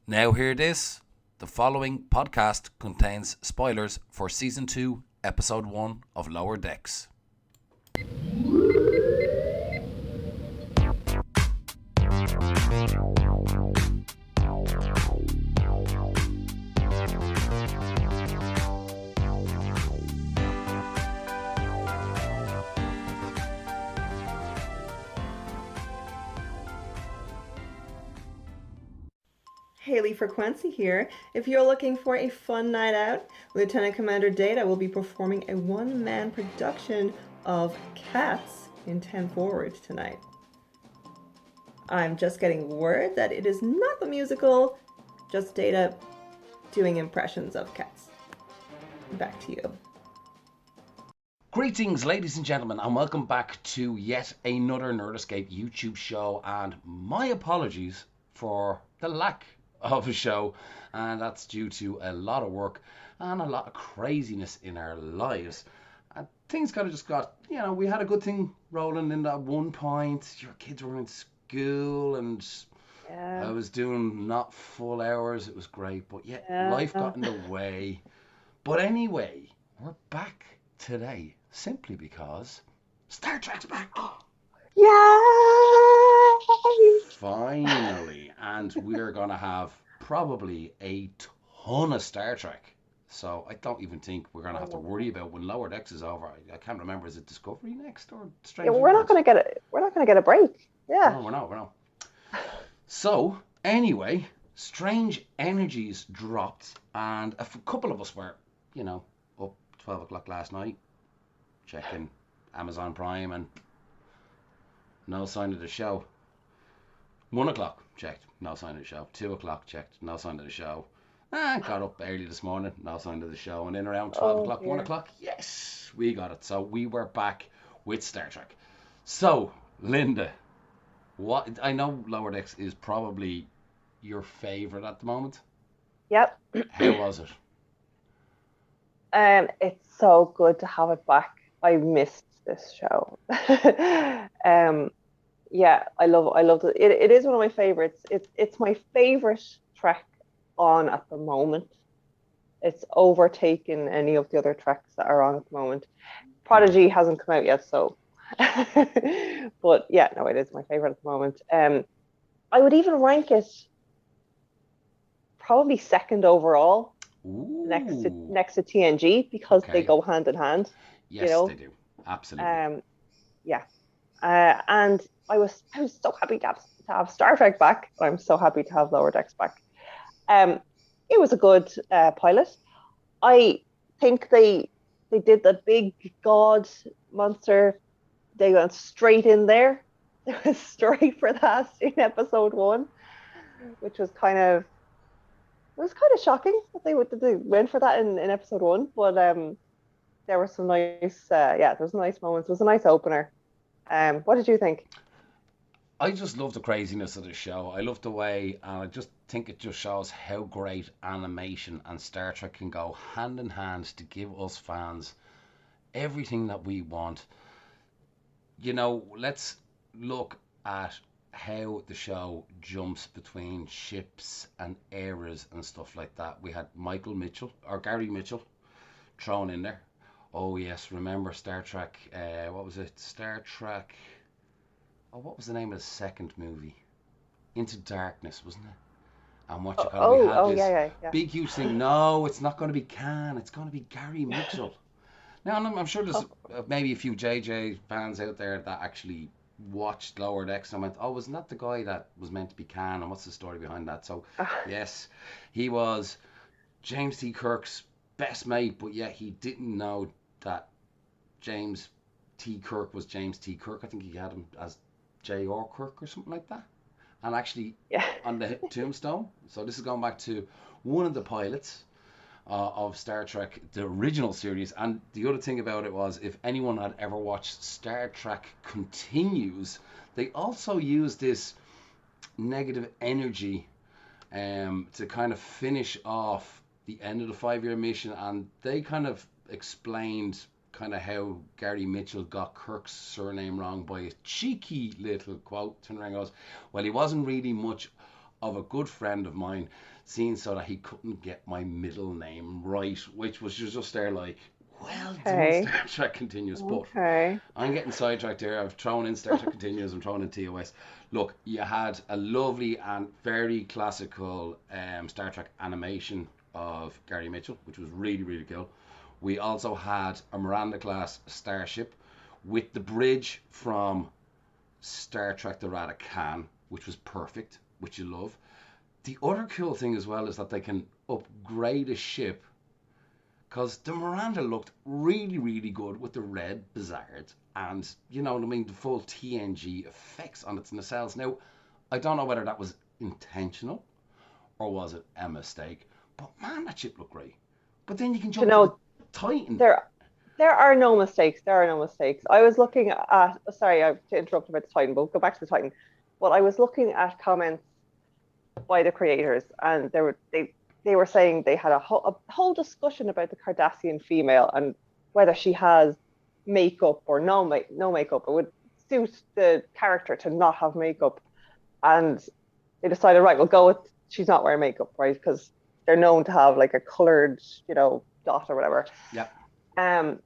Now hear this. The following podcast contains spoilers for Season 2, Episode 1 of Lower Decks. Hayley Frequency here. If you're looking for a fun night out, Lieutenant Commander Data will be performing a one-man production of Cats in 10 Forward tonight. I'm just getting word that it is not the musical, just Data doing impressions of cats. Back to you. Greetings, ladies and gentlemen, and welcome back to yet another Nerd Escape YouTube show. And my apologies for the lack of a show, and that's due to a lot of work and a lot of craziness in our lives. And things kind of just got, we had a good thing rolling in at one point. Your kids were in school, and I was doing not full hours. It was great, but life got in the way. But anyway, we're back today simply because Star Trek's back. Yay! Finally, and we're gonna have probably a ton of Star Trek. So I don't even think we're gonna have to worry about when Lower Decks is over. I can't remember, is it Discovery next or Strange New We're not Worlds? gonna get it. We're not gonna get a break. Yeah. No, we're not. So anyway, Strange Energies dropped, and a couple of us were, up 12 o'clock last night, checking Amazon Prime, and no sign of the show. 1 o'clock, checked, no sign of the show. 2 o'clock, checked, no sign of the show. Got up early this morning, no sign of the show. And then around 12 o'clock, dear. 1 o'clock, yes, we got it. So we were back with Star Trek. So, Linda, I know Lower Decks is probably your favourite at the moment. Yep. How was it? It's so good to have it back. I missed this show. Yeah, I love it. It is one of my favorites. It's my favorite Trek on at the moment. It's overtaken any of the other tracks that are on at the moment. Prodigy hasn't come out yet, so but yeah, no, it is my favorite at the moment. I would even rank it probably second overall. Ooh. Next to TNG because they go hand in hand. Yes, they do. Absolutely. Yeah. And I was so happy to have Star Trek back. I'm so happy to have Lower Decks back. It was a good pilot. I think they did the big god monster. They went straight in there. They went straight for that in episode 1, which was kind of shocking that they went for that in episode 1. But there were some nice there was nice moments. It was a nice opener. What did you think? I just love the craziness of the show. I love the way, and I just think it just shows how great animation and Star Trek can go hand in hand to give us fans everything that we want. Let's look at how the show jumps between ships and eras and stuff like that. We had Gary Mitchell thrown in there. Oh yes, remember Star Trek, what was it? Star Trek, what was the name of the second movie? Into Darkness, wasn't it? And what you call it, we had this yeah. big huge thing. No, it's not going to be Khan, it's going to be Gary Mitchell. Now, I'm sure there's maybe a few JJ fans out there that actually watched Lower Decks and went, oh, wasn't that the guy that was meant to be Khan, and what's the story behind that? So, yes, he was James T. Kirk's best mate, but yet he didn't know that James T. Kirk was James T. Kirk. I think he had him as J.R. Kirk or something like that. And actually, on the tombstone. So this is going back to one of the pilots of Star Trek, the original series. And the other thing about it was, if anyone had ever watched Star Trek Continues, they also used this negative energy to kind of finish off the end of the 5-year mission, and they kind of explained kind of how Gary Mitchell got Kirk's surname wrong by a cheeky little quote. Turn around and goes, well, he wasn't really much of a good friend of mine, seeing so that he couldn't get my middle name right, which was just there like, well done, Okay. Star Trek Continues. But Okay. I'm getting sidetracked here. I've thrown in Star Trek Continues, I'm throwing in TOS. Look, you had a lovely and very classical Star Trek animation of Gary Mitchell, which was really, really cool. We also had a Miranda class starship with the bridge from Star Trek The Wrath of Khan, which was perfect, which you love. The other cool thing as well is that they can upgrade a ship because the Miranda looked really, really good with the red Bizarre and, you know what I mean, the full TNG effects on its nacelles. Now, I don't know whether that was intentional or was it a mistake, but man, that ship looked great. But then you can Do you jump to the know, Titan. there there are no mistakes. There are no mistakes. I was looking at, sorry, I have to interrupt about the Titan, but we'll go back to the Titan. But I was looking at comments by the creators, and they were saying they had a whole discussion about the Cardassian female and whether she has makeup or no makeup. It would suit the character to not have makeup, and they decided, right, we'll go with she's not wearing makeup, right? Because they're known to have like a colored, dot or whatever. Yeah. Um,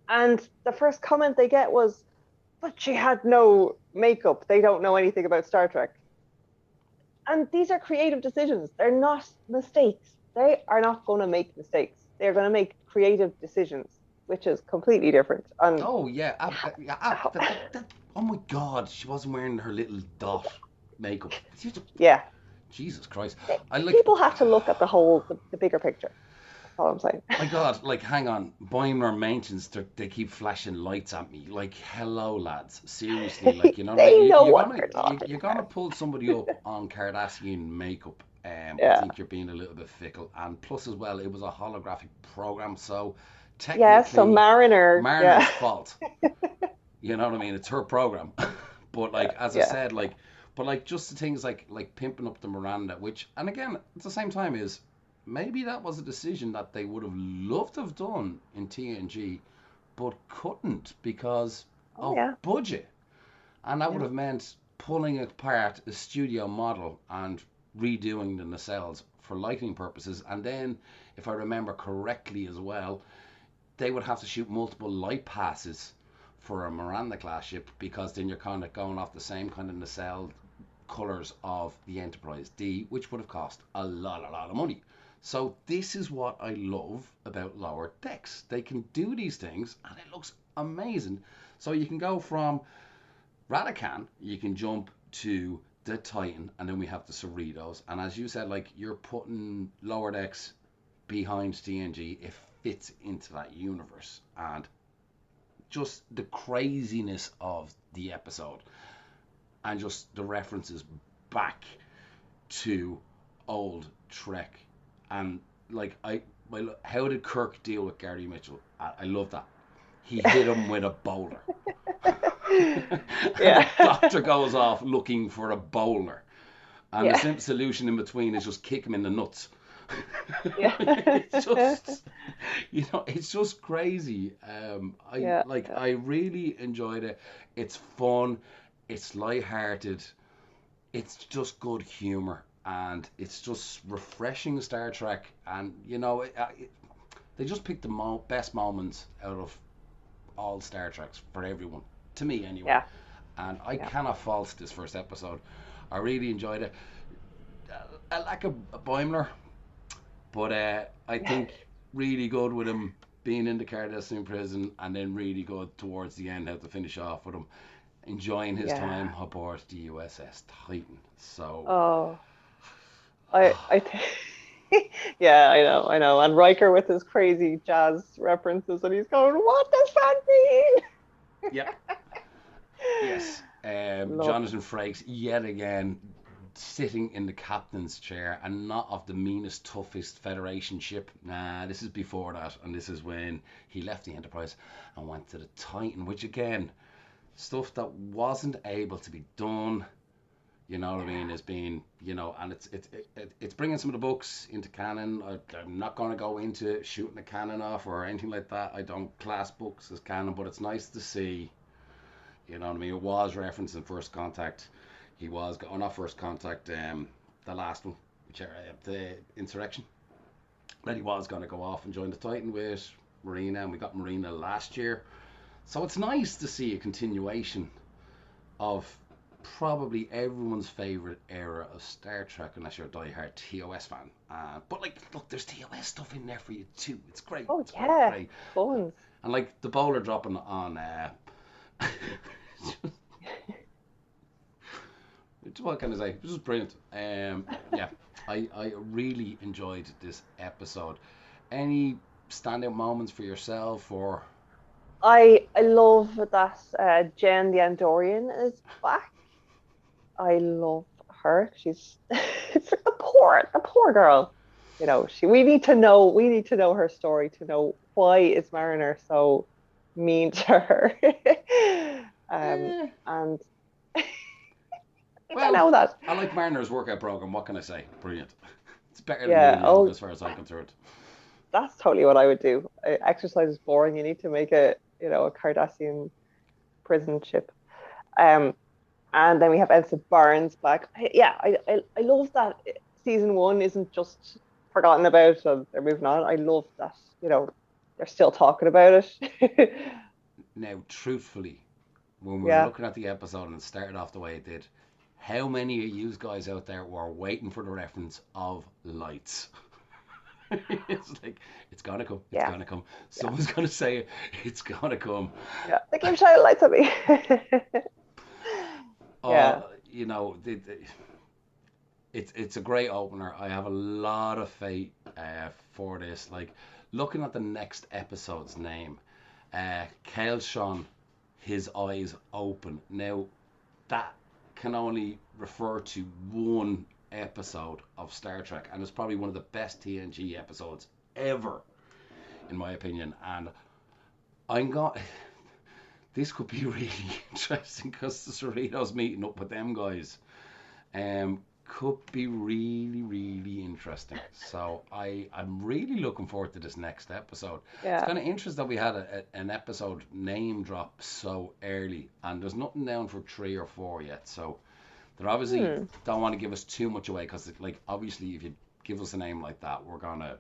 and the first comment they get was, but she had no makeup. They don't know anything about Star Trek. And these are creative decisions. They're not mistakes. They are not going to make mistakes. They're going to make creative decisions, which is completely different. And Oh yeah, yeah, oh my God, she wasn't wearing her little dot makeup. yeah, Jesus Christ, I like. people have to look at the bigger picture. That's all I'm saying. My God, like, hang on. Boimler Mountains, they keep flashing lights at me. Like, hello, lads. Seriously, like, you know what I mean? They know what they're talking You're gonna about. pull somebody up on Cardassian makeup. I Yeah. think you're being a little bit fickle. And plus, as well, it was a holographic program, so Yeah, so technically, Mariner, Mariner's yeah. fault. You know what I mean? It's her program. But Yeah, like, as I yeah. said, like, but like, just the things like pimping up the Miranda, which, and again, at the same time, is maybe that was a decision that they would have loved to have done in TNG, but couldn't because Oh of yeah. budget, and that would Yeah. have meant pulling apart a studio model and redoing the nacelles for lighting purposes, and then, if I remember correctly as well, they would have to shoot multiple light passes for a Miranda class ship because then you're kind of going off the same kind of nacelle colors of the Enterprise D, which would have cost a lot of money. So this is what I love about Lower Decks. They can do these things and it looks amazing. So you can go from Radakan, you can jump to the Titan, and then we have the Cerritos. And as you said, like, you're putting Lower Decks behind TNG, it fits into that universe. And just the craziness of the episode and just the references back to old Trek. And like, how did Kirk deal with Gary Mitchell? I love that. He hit him with a boulder. And the Yeah. doctor goes off looking for a bowler. And the Yeah. simple solution in between is just kick him in the nuts. Yeah. It's just, it's just crazy. Yeah. Yeah. I really enjoyed it. It's fun, it's light-hearted, it's just good humor, and it's just refreshing Star Trek. And they just picked the best moments out of all Star Treks for everyone, to me anyway. Yeah. And I Yeah. cannot fault this first episode. I really enjoyed it. I lack a Boimler, but I think really good with him being in the Cardassian prison, and then really good towards the end how to finish off with him enjoying his time Yeah. aboard the USS Titan. So, Oh, I think. Yeah, I know. And Riker with his crazy jazz references, and he's going, "What does that mean?" yep, yes. Love it. Jonathan Frakes yet again sitting in the captain's chair and not of the meanest, toughest Federation ship. Nah, this is before that, and this is when he left the Enterprise and went to the Titan, which again, stuff that wasn't able to be done. You know what I mean? Yeah. Is being, and it's bringing some of the books into canon. I'm not going to go into shooting the canon off or anything like that. I don't class books as canon, but it's nice to see. You know what I mean? It was referenced in First Contact. He was, or not First Contact. the last one, which the Insurrection. That he was going to go off and join the Titan with Marina, and we got Marina last year. So it's nice to see a continuation of probably everyone's favorite era of Star Trek, unless you're a diehard TOS fan. But like, look, there's TOS stuff in there for you too. It's great. Oh It's yeah, great. fun. And like the bowler dropping on, what can I say? This is brilliant. Yeah, I really enjoyed this episode. Any standout moments for yourself, or I love that Jen the Andorian is back. I love her. She's it's the poor girl. You know, we need to know her story to know why is Mariner so mean to her. eh, And I don't well, know that. I like Mariner's workout program. What can I say? Brilliant. It's better than Yeah, moon yoga oh, as far as I'm concerned. that's totally what I would do. Exercise is boring. You need to make a Cardassian prison ship. Um, and then we have Elsa Barnes back. Yeah, I love that season one isn't just forgotten about and they're moving on. I love that, they're still talking about it. Now, truthfully, when we were Yeah. looking at the episode and it started off the way it did, how many of you guys out there were waiting for the reference of lights? It's like, it's gonna come, it's Yeah. gonna come. Yeah. Someone's gonna say it, it's gonna come. Yeah. They keep shining lights at me. Uh, Yeah. you know, it's a great opener. I have a lot of faith for this. Like, looking at the next episode's name, Kale Sean, his eyes open. Now, that can only refer to one episode of Star Trek, and it's probably one of the best TNG episodes ever, in my opinion. And I'm going. This could be really interesting because the Cerritos meeting up with them guys could be really, really interesting. So I'm really looking forward to this next episode. It's Yeah. kind of interesting that we had an episode name drop so early, and there's nothing down for 3 or 4 yet. So they obviously Hmm. don't want to give us too much away because, like, obviously, if you give us a name like that, we're gonna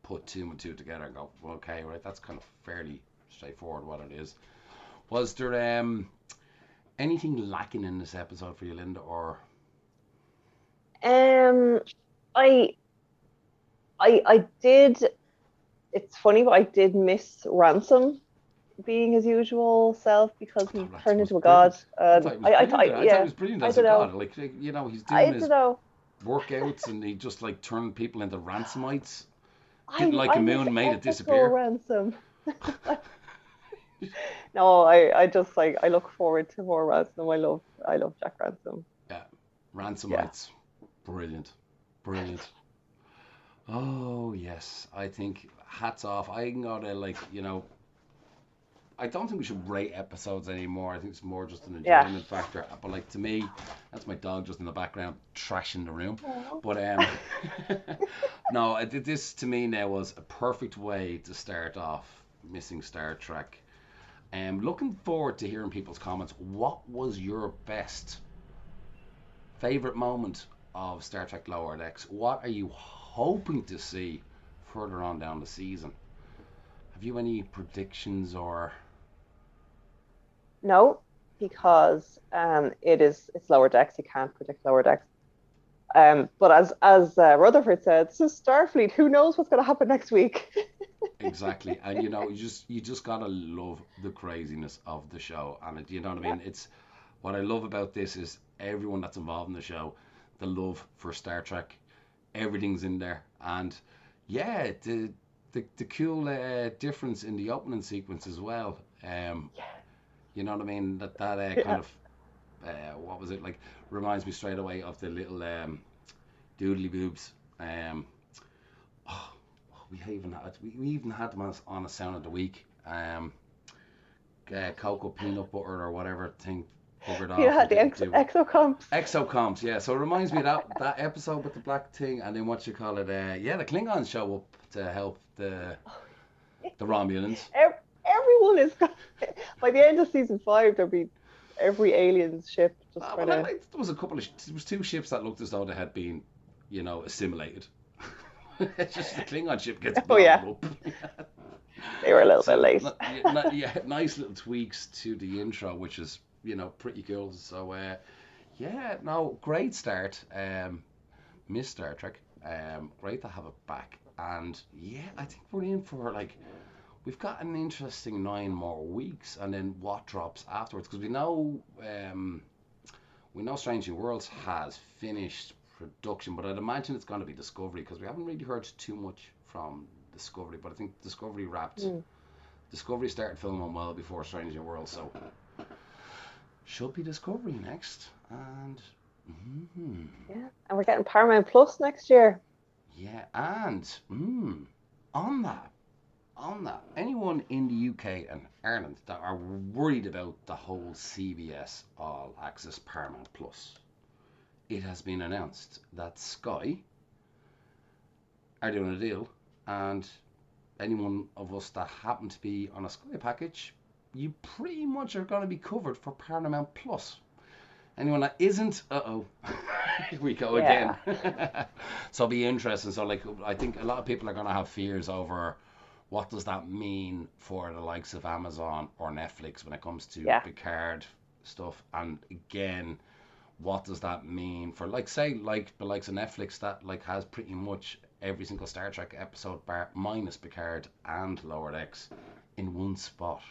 put two and two together and go, well, okay, right, that's kind of fairly straightforward what it is. Was there anything lacking in this episode for you, Linda, or Um, I I did. It's funny, but I did miss Ransom being his usual self because I he thought that turned was into a god. brilliant. I thought he was brilliant. I thought he Yeah, was brilliant I as a don't know. god. Like, he's doing I don't his know. workouts and he just like turned people into ransomites. Didn't I like a I miss moon, made it ethical disappear. ransom. No, I just like I look forward to more Ransom. I love Jack Ransom. Yeah, Yeah. ransomites. Brilliant, brilliant. Oh yes, I think hats off. I gotta like I don't think we should rate episodes anymore. I think it's more just an Yeah. enjoyment factor. But like to me, that's my dog just in the background trashing the room. Aw. But no, this to me now was a perfect way to start off missing Star Trek. Looking forward to hearing people's comments. What was your best favorite moment of Star Trek Lower Decks? What are you hoping to see further on down the season? Have you any predictions or No, because it's lower decks. You can't predict lower decks. But as Rutherford said, this is Starfleet. Who knows what's going to happen next week? exactly? And you just gotta love the craziness of the show, and you know what I Yeah. mean. It's what I love about this is everyone that's involved in the show, the love for Star Trek, everything's in there, and yeah, the cool difference in the opening sequence as well. You know what I mean? That kind Yeah. of what was it like? Reminds me straight away of the little doodly boobs. Oh, we even had them on a sound of the week. Cocoa peanut butter or whatever thing buggered You off had and the didn't do exocomps. exocomps. Yeah, so it reminds me of that episode with the black thing, and then what you call it? Yeah, the Klingons show up to help the Romulans. Everyone is by the end of season five. There'll be every alien's ship just Ah, kind well, of. like, there was a couple of there was two ships that looked as though they had been assimilated. It's just the Klingon ship gets Oh yeah, blown up. they were a little bit So, late. yeah, nice little tweaks to the intro, which is, pretty cool. So, yeah, no, great start. Miss Star Trek. Great to have it back. And yeah, I think we're in for we've got an interesting 9 more weeks, and then what drops afterwards? Because we know Strange New Worlds has finished production, but I'd imagine it's going to be Discovery because we haven't really heard too much from Discovery. But I think Mm. Discovery started filming well before Strange New Worlds, so should be Discovery next. And mhm, Yeah, and we're getting Paramount Plus next year. yeah, and on that, anyone in the UK and Ireland that are worried about the whole CBS All Access Paramount Plus, it has been announced that Sky are doing a deal, and anyone of us that happen to be on a Sky package, you pretty much are going to be covered for Paramount Plus. Anyone that isn't, here we go again. Yeah, So it'll be interesting. So I think a lot of people are going to have fears over what does that mean for the likes of Amazon or Netflix when it comes to yeah. Picard stuff, and again, what does that mean for say the likes of Netflix that has pretty much every single Star Trek episode bar minus Picard and Lower Decks in one spot?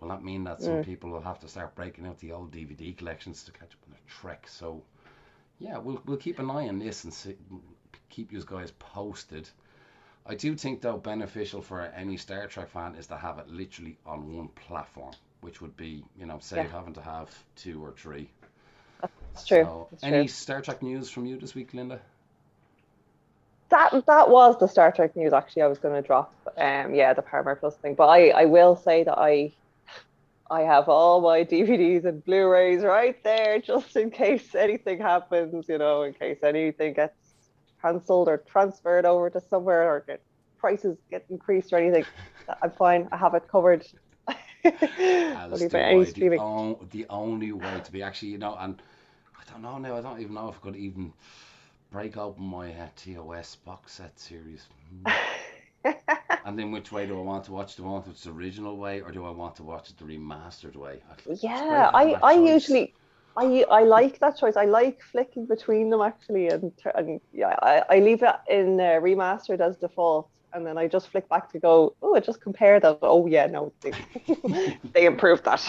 Will that mean that some Mm. people will have to start breaking out the old DVD collections to catch up on the Trek? So yeah, we'll keep an eye on this and keep you guys posted. I do think though beneficial for any Star Trek fan is to have it literally on one platform, which would be Yeah, save having to have two or three. that's true. So That's true. any Star Trek news from you this week, Linda? That was the Star Trek news actually I was going to drop. Yeah, the Paramount Plus thing. But I will say that I have all my DVDs and Blu-rays right there just in case anything happens, in case anything gets cancelled or transferred over to somewhere or prices get increased or anything. I'm fine. I have it covered. As Only about do any I. streaming. The only way to be actually, and I don't know now. I don't even know if I could even break open my TOS box set series. And then which way do I want to watch? Do I want to watch the original way or do I want to watch it the remastered way? It's great Yeah, having I that I choice. usually I like that choice. I like flicking between them actually, and yeah, I leave it in remastered as default, and then I just flick back to go. Oh, I just compare that. Oh yeah, no, they improved that.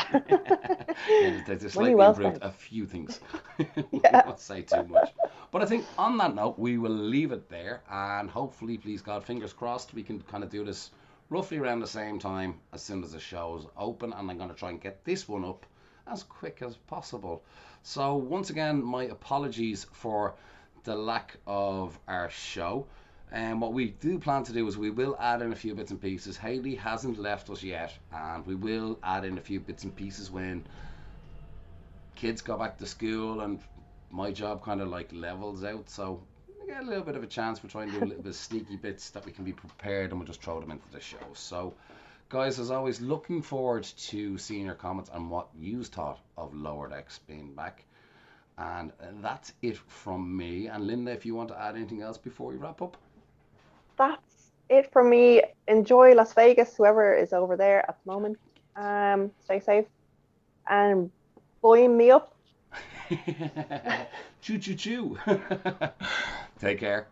Yeah, they Money slightly well improved spent. a few things. We Yeah, won't say too much. But I think on that note, we will leave it there. And hopefully, please God, fingers crossed, we can kind of do this roughly around the same time as soon as the show's open. And I'm going to try and get this one up as quick as possible. So, once again, my apologies for the lack of our show. And what we do plan to do is we will add in a few bits and pieces. Hayley hasn't left us yet, and we will add in a few bits and pieces when kids go back to school and my job kind of levels out. So we get a little bit of a chance. We're trying to do a little bit of sneaky bits that we can be prepared, and we'll just throw them into the show. So, guys, as always, looking forward to seeing your comments on what you thought of Lower Decks being back. And that's it from me. And Linda, if you want to add anything else before we wrap up. that's it for me. Enjoy Las Vegas, whoever is over there at the moment. Stay safe and buoy me up. Choo choo choo. Take care.